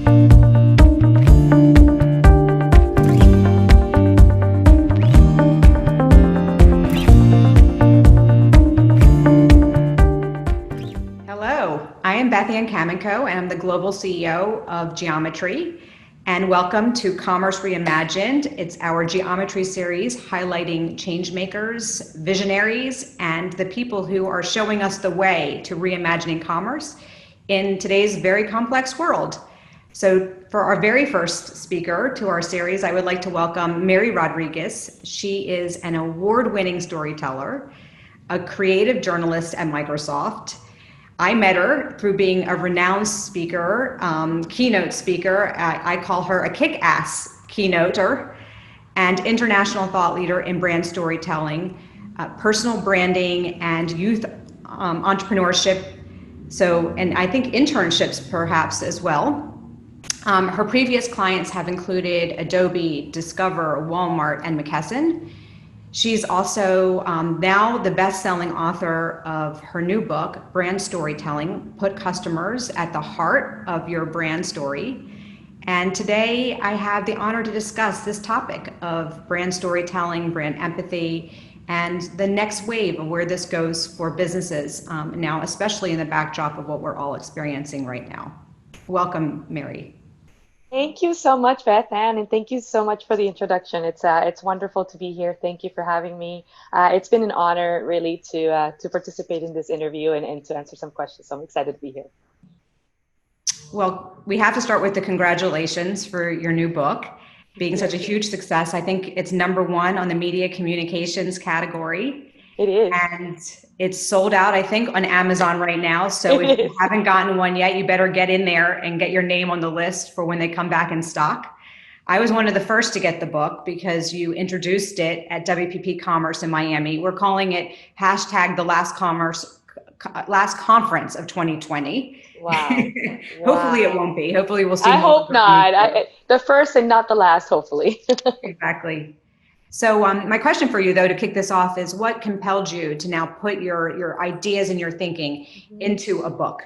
Hello, I am Beth Ann Kaminkow, and I'm the Global CEO of Geometry. And welcome to Commerce Reimagined. It's our Geometry series highlighting changemakers, visionaries, and the people who are showing us the way to reimagining commerce in today's very complex world. So for our very first speaker to our series, I would like to welcome Miri Rodriguez. She is an award-winning storyteller, a creative journalist at Microsoft. I met her through being a renowned speaker, keynote speaker. I call her a kick-ass keynoter, and international thought leader in brand storytelling, personal branding, and youth entrepreneurship. So, and I think internships perhaps as well. Her previous clients have included Adobe, Discover, Walmart, and McKesson. She's also now the best-selling author of her new book, Brand Storytelling, Put Customers at the Heart of Your Brand Story. And today I have the honor to discuss this topic of brand storytelling, brand empathy, and the next wave of where this goes for businesses now, especially in the backdrop of what we're all experiencing right now. Welcome, Miri. Thank you so much, Beth Ann, and thank you so much for the introduction. It's wonderful to be here. Thank you for having me. It's been an honor, really, to participate in this interview and to answer some questions. So I'm excited to be here. Well, we have to start with the congratulations for your new book being such a huge success. I think it's #1 on the media communications category. It is. And it's sold out, I think, on Amazon right now. So if you haven't gotten one yet, you better get in there and get your name on the list for when they come back in stock. I was one of the first to get the book because you introduced it at WPP Commerce in Miami. We're calling it #the last conference of 2020. Wow. Hopefully it won't be. Hopefully we'll see. I hope not. The first and not the last, hopefully. Exactly. So my question for you, though, to kick this off is what compelled you to now put your ideas and your thinking into a book?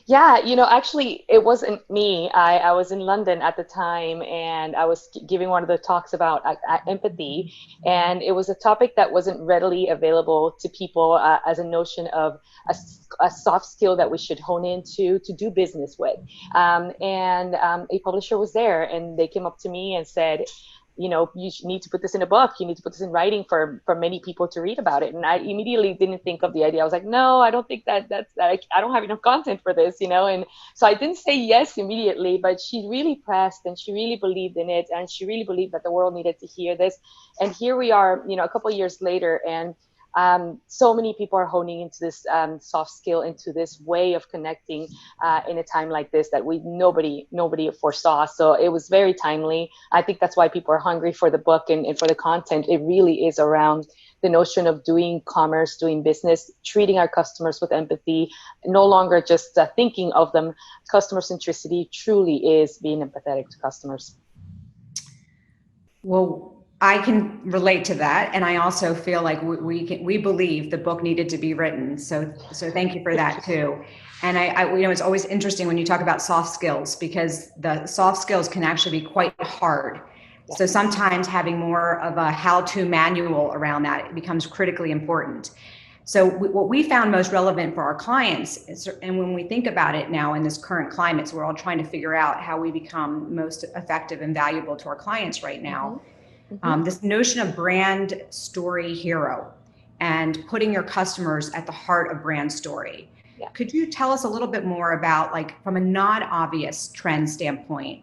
Yeah, actually, it wasn't me. I was in London at the time, and I was giving one of the talks about empathy, and it was a topic that wasn't readily available to people as a notion of a soft skill that we should hone into to do business with. And a publisher was there, and they came up to me and said, you need to put this in a book. You need to put this in writing for many people to read about it. And I immediately didn't think of the idea. I was like, no, I don't think I don't have enough content for this, And so I didn't say yes immediately, but she really pressed and she really believed in it. And she really believed that the world needed to hear this. And here we are, a couple of years later, and so many people are honing into this soft skill, into this way of connecting in a time like this that nobody foresaw. So it was very timely. I think that's why people are hungry for the book and for the content. It really is around the notion of doing commerce, doing business, treating our customers with empathy, no longer just thinking of them. Customer centricity truly is being empathetic to customers. Well, I can relate to that, and I also feel like we believe the book needed to be written. So thank you for that too. And I it's always interesting when you talk about soft skills, because the soft skills can actually be quite hard. So sometimes having more of a how-to manual around that, it becomes critically important. So what we found most relevant for our clients is, and when we think about it now in this current climate, so we're all trying to figure out how we become most effective and valuable to our clients right now. This notion of brand story hero and putting your customers at the heart of brand story. Yeah. Could you tell us a little bit more about, like, from a non-obvious trend standpoint,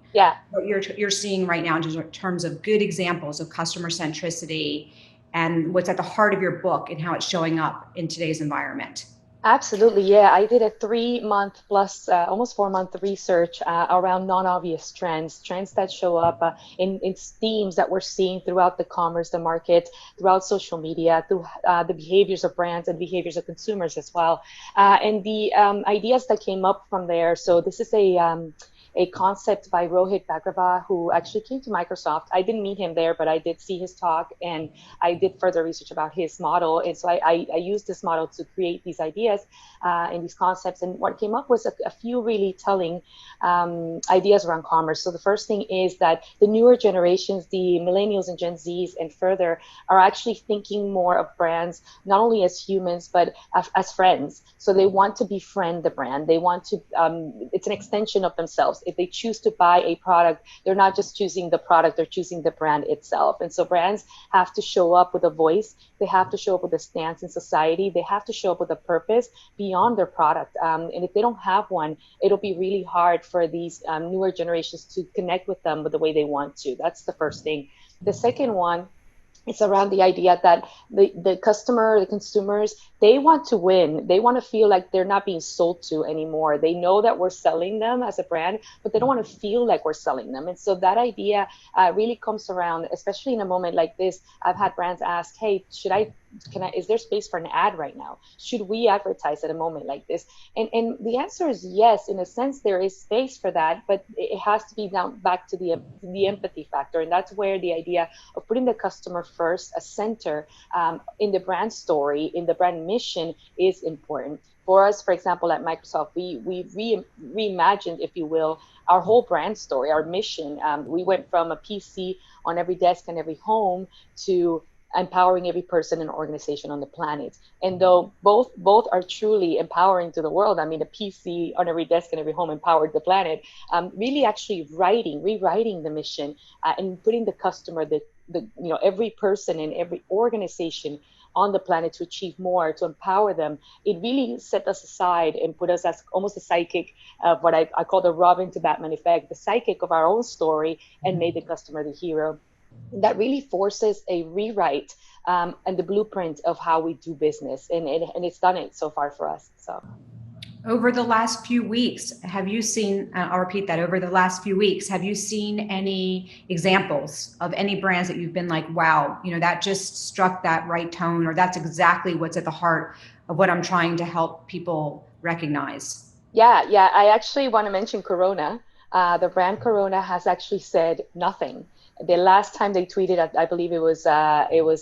what you're seeing right now in terms of good examples of customer centricity and what's at the heart of your book and how it's showing up in today's environment? Absolutely, yeah. I did a 3-month plus, almost 4-month research around non-obvious trends that show up in themes that we're seeing throughout the commerce, the market, throughout social media, through the behaviors of brands and behaviors of consumers as well. And the ideas that came up from there. So this is a a concept by Rohit Bhagrava, who actually came to Microsoft. I didn't meet him there, but I did see his talk, and I did further research about his model. And so I used this model to create these ideas and these concepts. And what came up was a few really telling ideas around commerce. So the first thing is that the newer generations, the millennials and Gen Zs and further, are actually thinking more of brands not only as humans but as friends. So they want to befriend the brand. They want to. It's an extension of themselves. If they choose to buy a product, they're not just choosing the product; they're choosing the brand itself. And so brands have to show up with a voice. They have to show up with a stance in society. They have to show up with a purpose beyond their product. And if they don't have one, it'll be really hard for these newer generations to connect with them with the way they want to. That's the first thing. The second one, it's around the idea that the customer, the consumers, they want to win. They want to feel like they're not being sold to anymore. They know that we're selling them as a brand, but they don't want to feel like we're selling them. And so that idea really comes around, especially in a moment like this. I've had brands ask, hey, is there space for an ad right now? Should we advertise at a moment like this? And the answer is yes. In a sense, there is space for that, but it has to be down back to the empathy factor. And that's where the idea of putting the customer first, a center in the brand story, in the brand mission is important. For us, for example, at Microsoft, we reimagined, if you will, our whole brand story, our mission. We went from a PC on every desk and every home to empowering every person and organization on the planet. And though both are truly empowering to the world, I mean, a PC on every desk and every home empowered the planet. Really, actually rewriting the mission and putting the customer, every person in every organization on the planet to achieve more, to empower them. It really set us aside and put us as almost a psychic of what I call the Robin to Batman effect, the psychic of our own story, and made the customer the hero. That really forces a rewrite and the blueprint of how we do business. And it's done it so far for us. So. Over the last few weeks, have you seen, I'll repeat that, over the last few weeks, have you seen any examples of any brands that you've been like, wow, that just struck that right tone, or that's exactly what's at the heart of what I'm trying to help people recognize? Yeah. I actually want to mention Corona. The brand Corona has actually said nothing. The last time they tweeted, I believe it was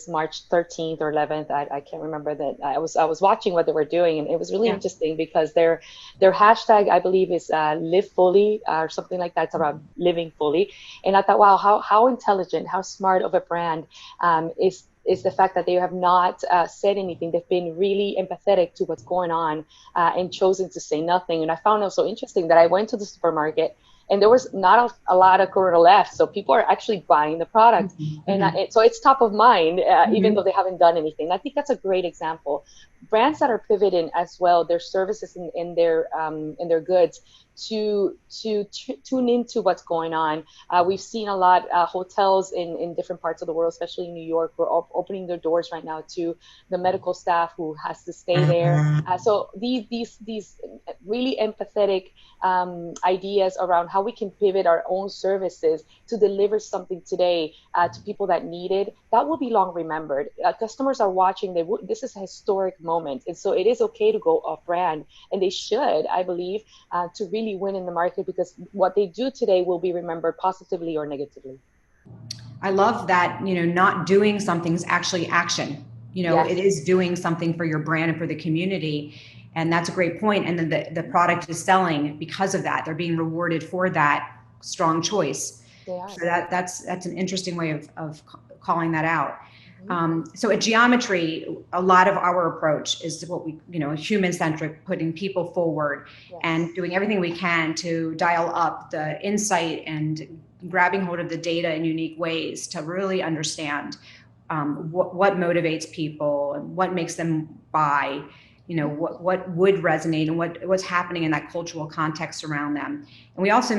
March 13th or 11th. I can't remember that. I was watching what they were doing, and it was really interesting because their hashtag, I believe, is live fully or something like that. It's around living fully. And I thought, wow, how intelligent, how smart of a brand is the fact that they have not said anything. They've been really empathetic to what's going on and chosen to say nothing. And I found it so interesting that I went to the supermarket and there was not a lot of Corona left. So people are actually buying the product. Mm-hmm. And so it's top of mind, even though they haven't done anything. I think that's a great example. Brands that are pivoting as well, their services and their goods to tune into what's going on. We've seen a lot hotels in different parts of the world, especially in New York, we're opening their doors right now to the medical staff who has to stay there. So these really empathetic ideas around how we can pivot our own services to deliver something today to people that need it, that will be long remembered. Customers are watching. This is a historic moment, and so it is okay to go off brand, and they should, I believe, to really win in the market, because what they do today will be remembered positively or negatively. I love that, not doing something is actually action. Yes. It is doing something for your brand and for the community. And that's a great point. And then the product is selling because of that. They're being rewarded for that strong choice. So that's an interesting way of calling that out. So at Geometry, a lot of our approach is what we, human-centric, putting people forward and doing everything we can to dial up the insight and grabbing hold of the data in unique ways to really understand what motivates people and what makes them buy, what would resonate and what's happening in that cultural context around them. And we also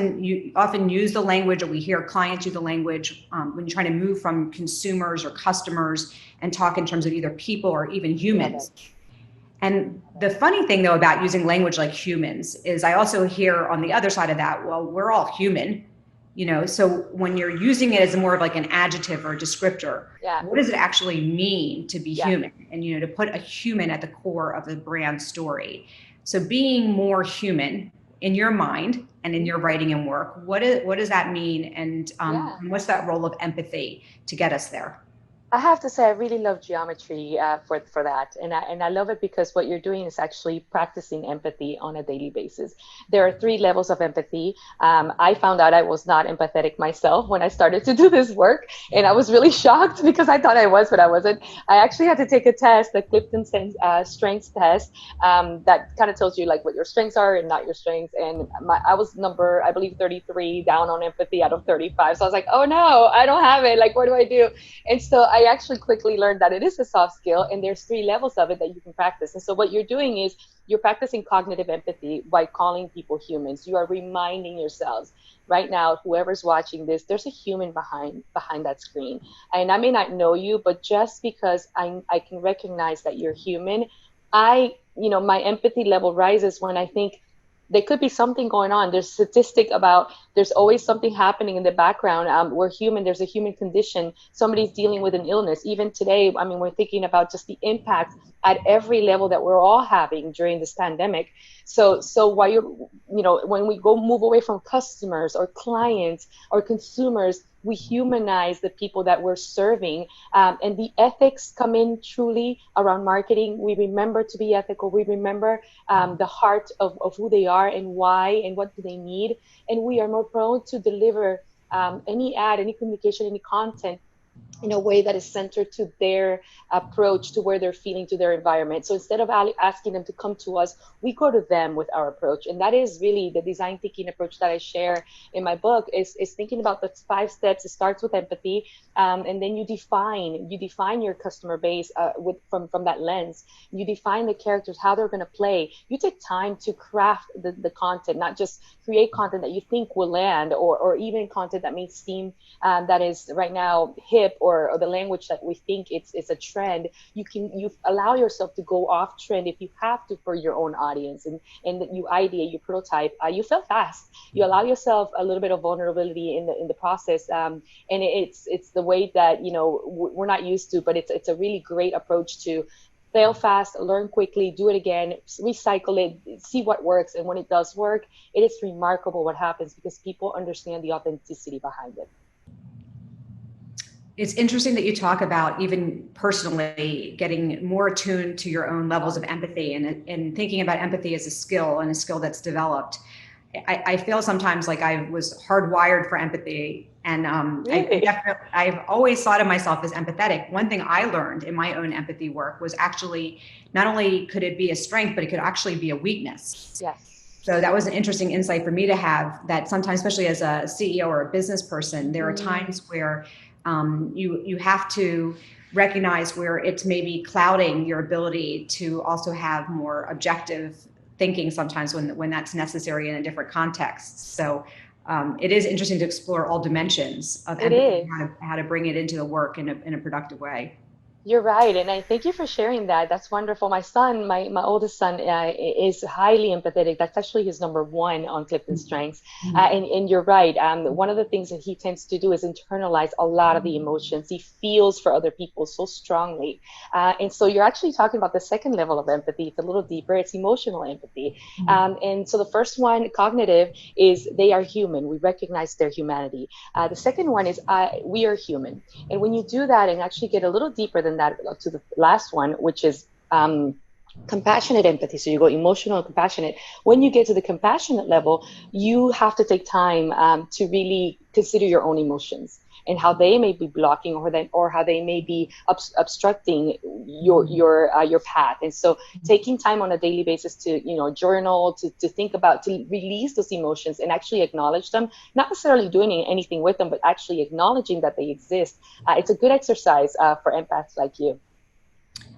often use the language, or we hear clients use the language when you're trying to move from consumers or customers and talk in terms of either people or even humans. And the funny thing, though, about using language like humans is I also hear on the other side of that, well, we're all human. So when you're using it as more of like an adjective or a descriptor, what does it actually mean to be human? And, to put a human at the core of the brand story. So being more human in your mind and in your writing and work. What does that mean? And Yeah. what's that role of empathy to get us there? I have to say, I really love geometry for that, and I love it because what you're doing is actually practicing empathy on a daily basis. There are three levels of empathy. I found out I was not empathetic myself when I started to do this work, and I was really shocked because I thought I was, but I wasn't. I actually had to take a test, the Strengths test, that kind of tells you like what your strengths are and not your strengths. And I was number, I believe, 33 down on empathy out of 35. So I was like, oh no, I don't have it. Like, what do I do? And so I actually quickly learned that it is a soft skill and there's three levels of it that you can practice. And so what you're doing is you're practicing cognitive empathy by calling people humans. You are reminding yourselves right now, whoever's watching this, there's a human behind that screen. And I may not know you, but just because I can recognize that you're human, my empathy level rises when I think there could be something going on. There's statistic about there's always something happening in the background. We're human. There's a human condition. Somebody's dealing with an illness. Even today, I mean, we're thinking about just the impact at every level that we're all having during this pandemic. So while when we go move away from customers or clients or consumers, we humanize the people that we're serving, and the ethics come in truly around marketing. We remember to be ethical. We remember the heart of who they are and why and what do they need, and we are more prone to deliver any ad, any communication, any content in a way that is centered to their approach, to where they're feeling, to their environment. So instead of asking them to come to us, we go to them with our approach. And that is really the design thinking approach that I share in my book, is thinking about the 5 steps. It starts with empathy, and then you define your customer base from that lens. You define the characters, how they're going to play. You take time to craft the content, not just create content that you think will land, or even content that may seem that is right now hip, or the language that we think it's a trend. You allow yourself to go off trend if you have to for your own audience, and that you ideate, you prototype, you fail fast. You allow yourself a little bit of vulnerability in the process, and it's the way that we're not used to, but it's a really great approach to fail fast, learn quickly, do it again, recycle it, see what works. And when it does work, it is remarkable what happens because people understand the authenticity behind it. It's interesting that you talk about even personally getting more attuned to your own levels of empathy, and thinking about empathy as a skill, and a skill that's developed. I feel sometimes like I was hardwired for empathy, and Really? I've always thought of myself as empathetic. One thing I learned in my own empathy work was actually not only could it be a strength, but it could actually be a weakness. Yes. So that was an interesting insight for me to have, that sometimes, especially as a CEO or a business person, there are times where you have to recognize where it's maybe clouding your ability to also have more objective thinking sometimes when that's necessary in a different context. So it is interesting to explore all dimensions of It empathy, is. and how to bring it into the work in a productive way. You're right, and I thank you for sharing that. That's wonderful. My son, my oldest son, is highly empathetic. That's actually his number one on Clifton Strengths. And you're right. One of the things that he tends to do is internalize a lot of the emotions. He feels for other people so strongly, and so you're actually talking about the second level of empathy. It's a little deeper. It's emotional empathy. And so the first one, cognitive, is they are human. We recognize their humanity. The second one is we are human. And when you do that and actually get a little deeper than that, to the last one, which is compassionate empathy. So you go emotional and compassionate. When you get to the compassionate level, you have to take time to really consider your own emotions and how they may be blocking, or how they may be obstructing your path. And so taking time on a daily basis to journal, to think about, to release those emotions and actually acknowledge them, not necessarily doing anything with them, but actually acknowledging that they exist. It's a good exercise for empaths like you.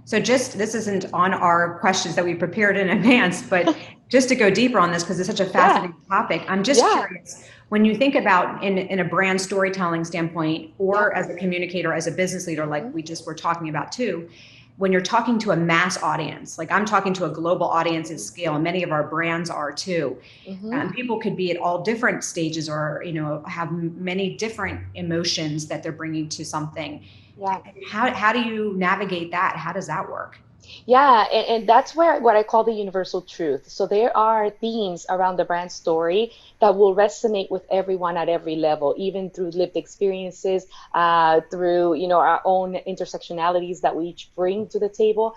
So this isn't on our questions that we prepared in advance, but just to go deeper on this, because it's such a fascinating topic, I'm just curious, when you think about in a brand storytelling standpoint, or as a communicator, as a business leader, like we just were talking about too, when you're talking to a mass audience, like I'm talking to a global audience at scale, and many of our brands are too. People could be at all different stages, or have many different emotions that they're bringing to something. Yeah. How do you navigate that? How does that work? Yeah, and that's where what I call the universal truth. So there are themes around the brand story that will resonate with everyone at every level, even through lived experiences, through our own intersectionalities that we each bring to the table.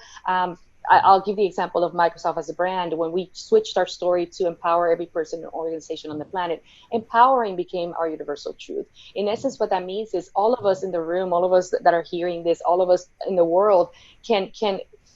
I'll give the example of Microsoft as a brand. When we switched our story to empower every person and organization on the planet, empowering became our universal truth. In essence, what that means is all of us in the room, all of us that are hearing this, all of us in the world can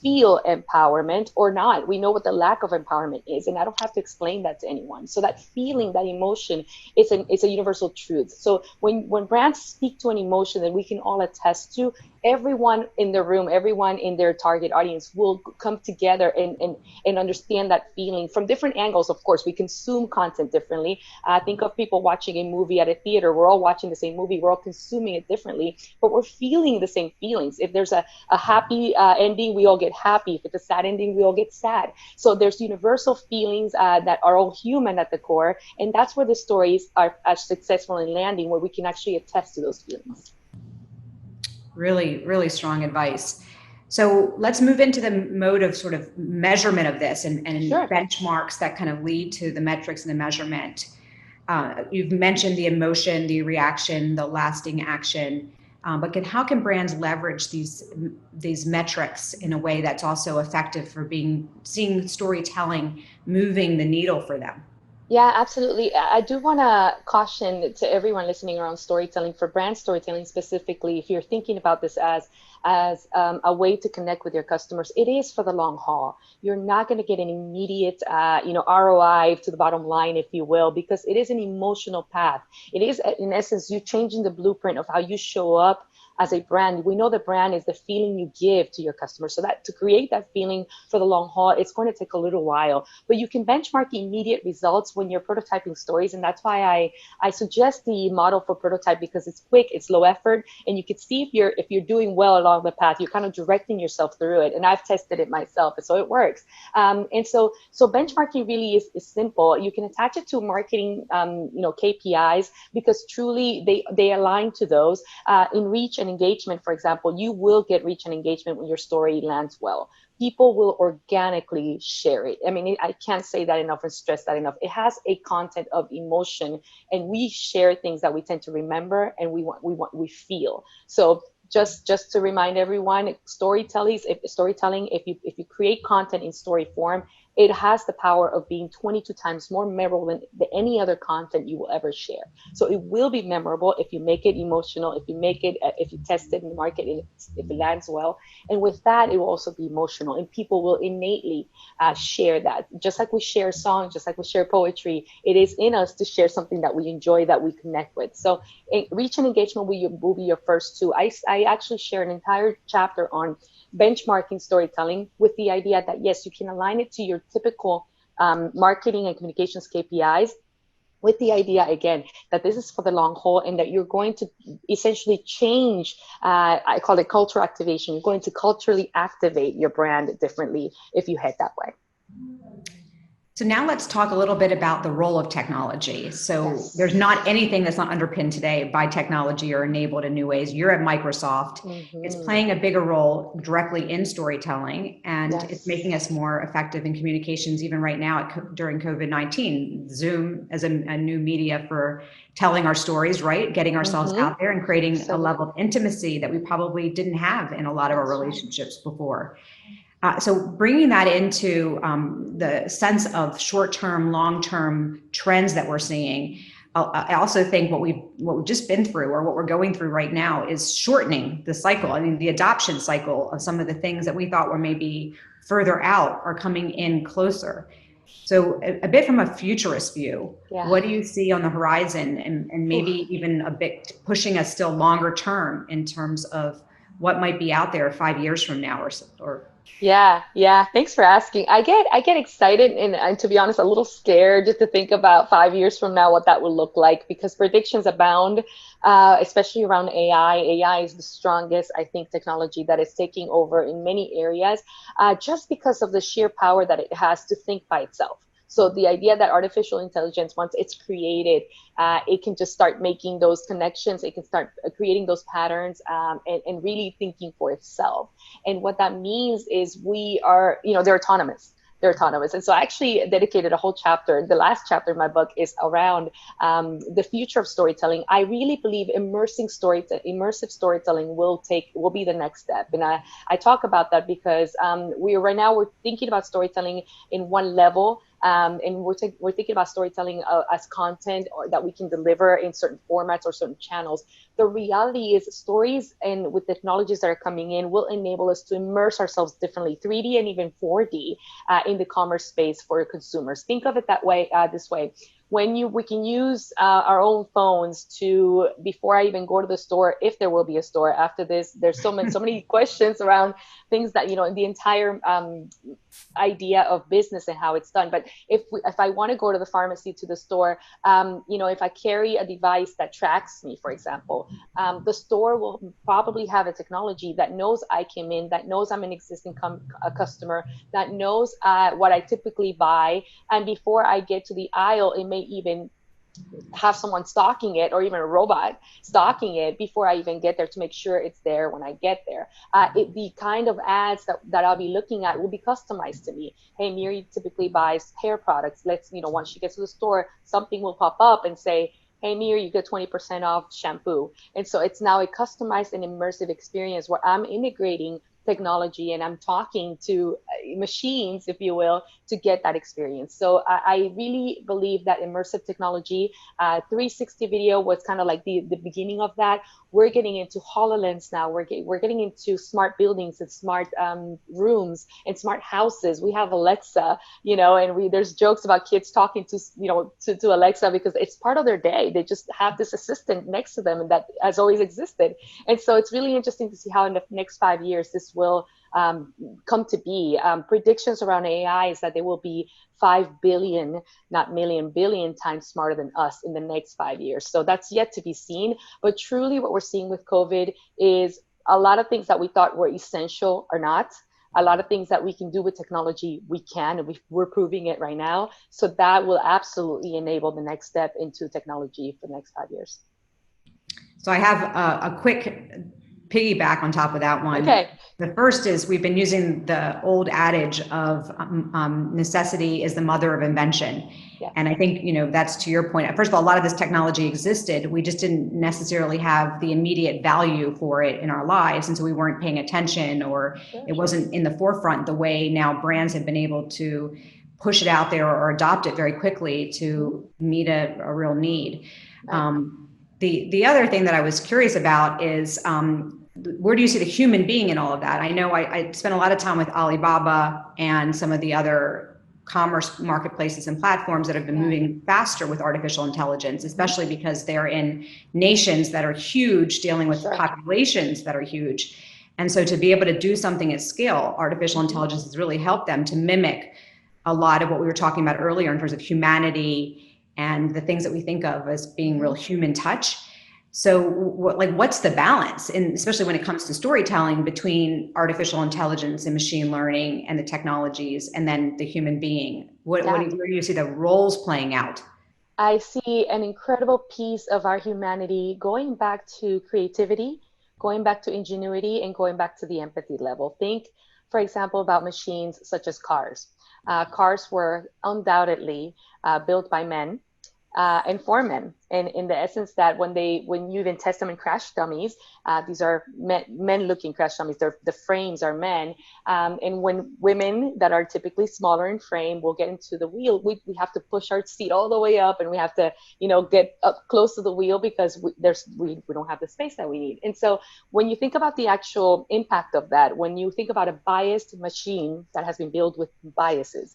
feel empowerment or not. We know what the lack of empowerment is, and I don't have to explain that to anyone. So that feeling, that emotion, it's a universal truth. So when brands speak to an emotion that we can all attest to, everyone in the room, everyone in their target audience will come together and understand that feeling from different angles. Of course, we consume content differently. Think of people watching a movie at a theater. We're all watching the same movie. We're all consuming it differently, but we're feeling the same feelings. If there's a happy ending, we all get happy. If it's a sad ending, we all get sad. So there's universal feelings that are all human at the core, and that's where the stories are successful in landing, where we can actually attest to those feelings. Really, really strong advice. So let's move into the mode of sort of measurement of this and Sure. benchmarks that kind of lead to the metrics and the measurement. You've mentioned the emotion, the reaction, the lasting action, but how can brands leverage these metrics in a way that's also effective for seeing storytelling moving the needle for them? Yeah, absolutely. I do want to caution to everyone listening around storytelling, for brand storytelling specifically, if you're thinking about this as a way to connect with your customers, it is for the long haul. You're not going to get an immediate, ROI to the bottom line, if you will, because it is an emotional path. It is, in essence, you changing the blueprint of how you show up as a brand. We know the brand is the feeling you give to your customers. So that to create that feeling for the long haul, it's going to take a little while. But you can benchmark immediate results when you're prototyping stories. And that's why I suggest the model for prototype, because it's quick, it's low effort, and you can see if you're doing well along the path. You're kind of directing yourself through it. And I've tested it myself, and so it works. And so benchmarking really is simple. You can attach it to marketing KPIs, because truly they align to those. In reach and engagement, for example, you will get reach and engagement when your story lands well. People will organically share it. I mean, I can't say that enough and stress that enough. It has a content of emotion, and we share things that we tend to remember and we feel. So just to remind everyone, storytelling, if you create content in story form, it has the power of being 22 times more memorable than any other content you will ever share. So it will be memorable if you make it emotional, if you test it in the market, and if it lands well. And with that, it will also be emotional, and people will innately share that. Just like we share songs, just like we share poetry, it is in us to share something that we enjoy, that we connect with. So reach and engagement will be your first two. I actually share an entire chapter on benchmarking storytelling, with the idea that yes, you can align it to your typical marketing and communications KPIs, with the idea again that this is for the long haul, and that you're going to essentially change. I call it cultural activation. You're going to culturally activate your brand differently if you head that way. So now let's talk a little bit about the role of technology. So Yes. there's not anything that's not underpinned today by technology or enabled in new ways. You're at Microsoft. It's playing a bigger role directly in storytelling, and Yes. it's making us more effective in communications, even right now during COVID-19. Zoom as a new media for telling our stories, right? Getting ourselves out there and creating a level of intimacy that we probably didn't have in a lot of our relationships before. So bringing that into the sense of short-term, long-term trends that we're seeing, I also think what we've just been through, or what we're going through right now, is shortening the cycle. I mean, the adoption cycle of some of the things that we thought were maybe further out are coming in closer. So a bit from a futurist view, what do you see on the horizon, and maybe even a bit pushing us still longer term in terms of what might be out there 5 years from now, or Yeah. Thanks for asking. I get excited, and to be honest, a little scared just to think about 5 years from now what that will look like, because predictions abound, especially around AI. AI is the strongest, I think, technology that is taking over in many areas, just because of the sheer power that it has to think by itself. So the idea that artificial intelligence, once it's created, it can just start making those connections. It can start creating those patterns, and really thinking for itself. And what that means is we are, they're autonomous. They're autonomous. And so I actually dedicated a whole chapter. The last chapter in my book is around the future of storytelling. I really believe immersive storytelling will be the next step. And I talk about that because we're thinking about storytelling in one level. And we're thinking about storytelling as content or that we can deliver in certain formats or certain channels. The reality is stories, and with technologies that are coming in, will enable us to immerse ourselves differently, 3D and even 4D, in the commerce space for consumers. Think of it that way, this way. We can use our own phones to, before I even go to the store, if there will be a store after this, there's so many questions around things that, in the entire idea of business and how it's done. But if I want to go to the pharmacy, to the store, if I carry a device that tracks me, for example, the store will probably have a technology that knows I came in, that knows I'm an existing customer, that knows what I typically buy. And before I get to the aisle, it may even have someone stocking it, or even a robot stocking it before I even get there, to make sure it's there when I get there. The kind of ads that I'll be looking at will be customized to me. Hey, Miri typically buys hair products. Once she gets to the store, something will pop up and say, hey, Miri, you get 20% off shampoo. And so it's now a customized and immersive experience where I'm integrating technology and I'm talking to machines, if you will, to get that experience. So I really believe that immersive technology, 360 video was kind of like the beginning of that. We're getting into HoloLens now. We're getting into smart buildings and smart rooms and smart houses. We have Alexa, and there's jokes about kids talking to Alexa because it's part of their day. They just have this assistant next to them, and that has always existed. And so it's really interesting to see how in the next 5 years this will come to be. Predictions around AI is that they will be 5 billion, not million, billion times smarter than us in the next 5 years. So that's yet to be seen. But truly what we're seeing with COVID is a lot of things that we thought were essential are not. A lot of things that we can do with technology, we can, and we're proving it right now. So that will absolutely enable the next step into technology for the next 5 years. So I have a quick piggyback on top of that one. Okay. The first is, we've been using the old adage of necessity is the mother of invention. Yeah. And I think, that's to your point. First of all, a lot of this technology existed. We just didn't necessarily have the immediate value for it in our lives. And so we weren't paying attention, or it wasn't in the forefront the way now brands have been able to push it out there or adopt it very quickly to meet a real need. Right. The other thing that I was curious about is, where do you see the human being in all of that? I know I spent a lot of time with Alibaba and some of the other commerce marketplaces and platforms that have been moving faster with artificial intelligence, especially because they're in nations that are huge, dealing with populations that are huge. And so to be able to do something at scale, artificial intelligence has really helped them to mimic a lot of what we were talking about earlier in terms of humanity and the things that we think of as being real human touch. So what's the balance, and especially when it comes to storytelling, between artificial intelligence and machine learning and the technologies, and then the human being? Where do you see the roles playing out? I see an incredible piece of our humanity going back to creativity, going back to ingenuity, and going back to the empathy level. Think, for example, about machines such as cars. Cars were undoubtedly built by men. And for men, and in the essence that when you even test them in crash dummies, these are men-looking crash dummies. The frames are men, and when women that are typically smaller in frame will get into the wheel, we have to push our seat all the way up, and we have to get up close to the wheel because we don't have the space that we need. And so when you think about the actual impact of that, when you think about a biased machine that has been built with biases.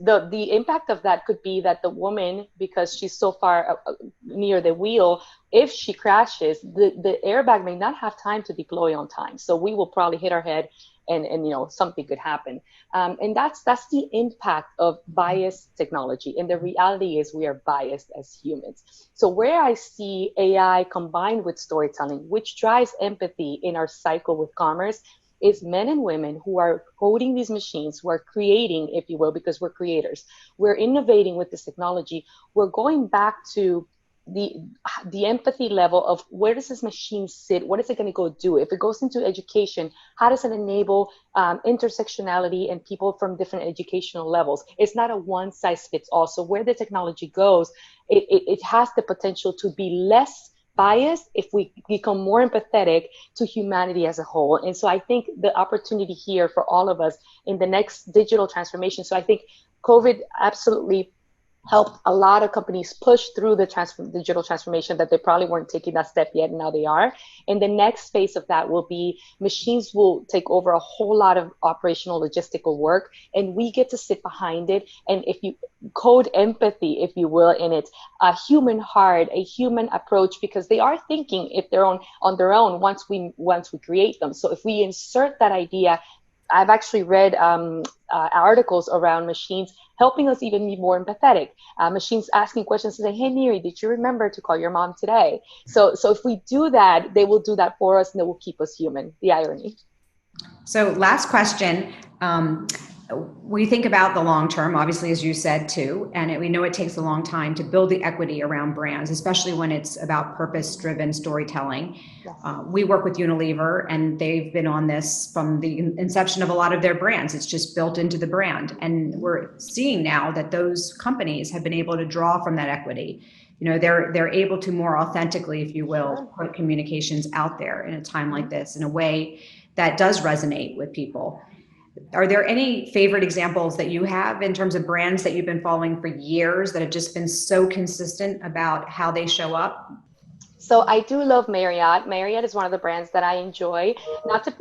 The impact of that could be that the woman, because she's so far near the wheel, if she crashes, the airbag may not have time to deploy on time. So we will probably hit our head, and something could happen. And that's the impact of biased technology. And the reality is we are biased as humans. So where I see AI combined with storytelling, which drives empathy in our cycle with commerce, is men and women who are coding these machines, who are creating, if you will, because we're creators. We're innovating with this technology. We're going back to the the empathy level of where does this machine sit? What is it going to go do? If it goes into education, how does it enable intersectionality and people from different educational levels? It's not a one size fits all. So where the technology goes, it has the potential to be less biased if we become more empathetic to humanity as a whole. And so I think the opportunity here for all of us in the next digital transformation. So I think COVID absolutely helped a lot of companies push through the digital transformation that they probably weren't taking that step yet, and now they are. And the next phase of that will be machines will take over a whole lot of operational logistical work, and we get to sit behind it. And if you code empathy, if you will, in it, a human heart, a human approach, because they are thinking if they're on their own once we create them. So if we insert that idea, I've actually read articles around machines helping us even be more empathetic. Machines asking questions and say, "Hey, Miri, did you remember to call your mom today?" So if we do that, they will do that for us, and they will keep us human. The irony. So last question. We think about the long term, obviously, as you said too, and we know it takes a long time to build the equity around brands, especially when it's about purpose-driven storytelling. Yes. We work with Unilever, and they've been on this from the inception of a lot of their brands. It's just built into the brand, and we're seeing now that those companies have been able to draw from that equity. You know, they're able to more authentically, if you will, put communications out there in a time like this in a way that does resonate with people. Are there any favorite examples that you have in terms of brands that you've been following for years that have just been so consistent about how they show up? So I do love Marriott. Marriott is one of the brands that I enjoy,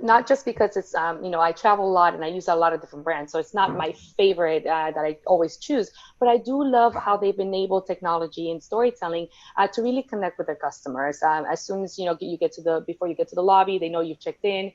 not just because it's I travel a lot and I use a lot of different brands, so it's not my favorite that I always choose. But I do love how they've enabled technology and storytelling to really connect with their customers. As soon as you get to before you get to the lobby, they know you've checked in.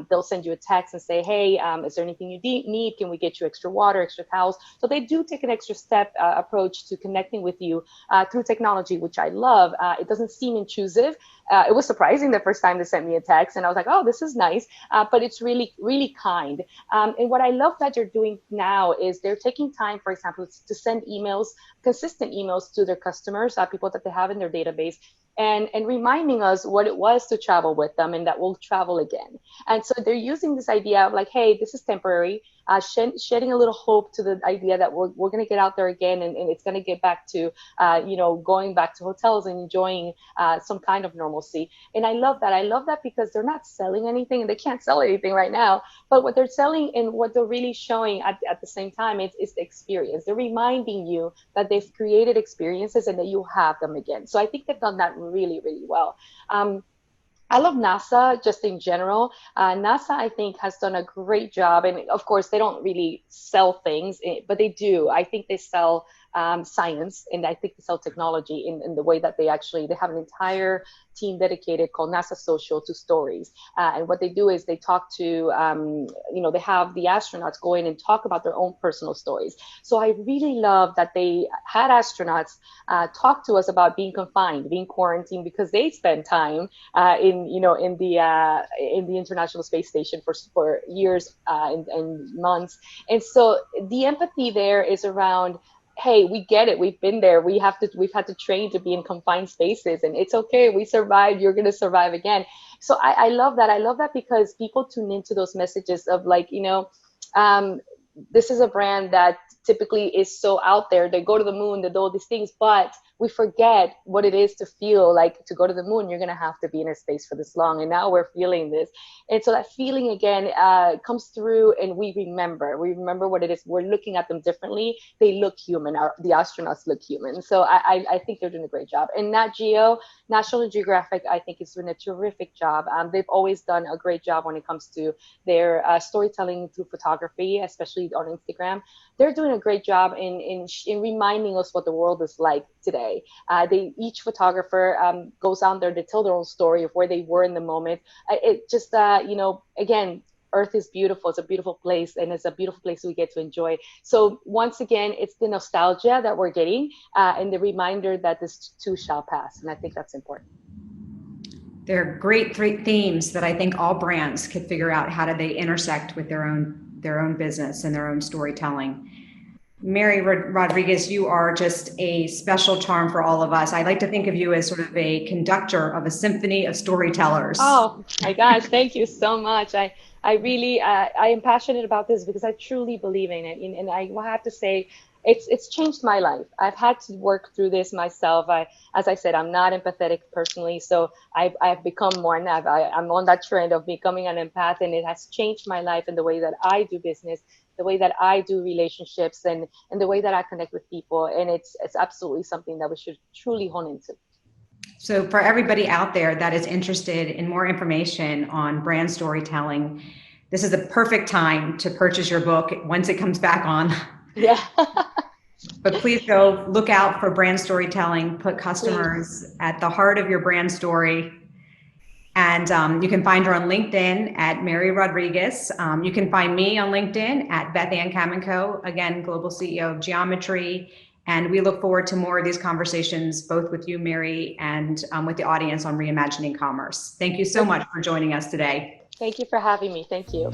They'll send you a text and say, "Hey, is there anything you need? Can we get you extra water, extra towels?" So they do take an extra step approach to connecting with you through technology, which I love. It doesn't seem intrusive. It was surprising the first time they sent me a text, and I was like, "Oh, this is nice," but it's really, really kind. And what I love that they're doing now is they're taking time, for example, to send emails, consistent emails to their customers, people that they have in their database, and reminding us what it was to travel with them and that we'll travel again. And so they're using this idea of like, hey, this is temporary, shedding a little hope to the idea that we're going to get out there again, and it's going to get back to, going back to hotels and enjoying some kind of normalcy. And I love that. I love that because they're not selling anything, and they can't sell anything right now. But what they're selling and what they're really showing at the same time is the experience. They're reminding you that they've created experiences and that you have them again. So I think they've done that really, really well. I love NASA just in general. NASA, I think, has done a great job. And of course, they don't really sell things, but they do. I think they sell science, and I think they sell technology in the way that they have an entire team dedicated called NASA Social to stories. And what they do is they talk to, they have the astronauts go in and talk about their own personal stories. So I really love that they had astronauts talk to us about being confined, being quarantined, because they spend time in the International Space Station for years and months. And so the empathy there is around, hey, we get it. We've been there. We've had to train to be in confined spaces, and it's okay. We survived. You're going to survive again. So I love that. I love that because people tune into those messages of like, this is a brand that typically is so out there. They go to the moon, they do all these things, but we forget what it is to feel like to go to the moon. You're going to have to be in a space for this long. And now we're feeling this. And so that feeling again comes through, and we remember what it is. We're looking at them differently. They look human. The astronauts look human. So I think they're doing a great job. And Nat Geo, National Geographic, I think is doing a terrific job. They've always done a great job when it comes to their storytelling through photography, especially on Instagram. They're doing a great job in reminding us what the world is like today. Each photographer goes out there to tell their own story of where they were in the moment. It just, again, Earth is beautiful. It's a beautiful place, and it's a beautiful place we get to enjoy. So once again, it's the nostalgia that we're getting and the reminder that this too shall pass. And I think that's important. They're great three themes that I think all brands could figure out how do they intersect with their own business and their own storytelling. Miri Rodriguez, you are just a special charm for all of us. I like to think of you as sort of a conductor of a symphony of storytellers. Oh my gosh, thank you so much. I really, I am passionate about this because I truly believe in it. And I will have to say, it's changed my life. I've had to work through this myself. As I said, I'm not empathetic personally, so I've become more, and I'm on that trend of becoming an empath, and it has changed my life in the way that I do business, the way that I do relationships, and the way that I connect with people. And it's absolutely something that we should truly hone into. So for everybody out there that is interested in more information on brand storytelling, this is the perfect time to purchase your book once it comes back on. Yeah. But please go look out for brand storytelling, put Please. customers at the heart of your brand story. And you can find her on LinkedIn at Miri Rodriguez. You can find me on LinkedIn at Beth Ann Kaminkow, again, Global CEO of Geometry. And we look forward to more of these conversations, both with you, Miri, and with the audience on Reimagining Commerce. Thank you so much for joining us today. Thank you for having me. Thank you.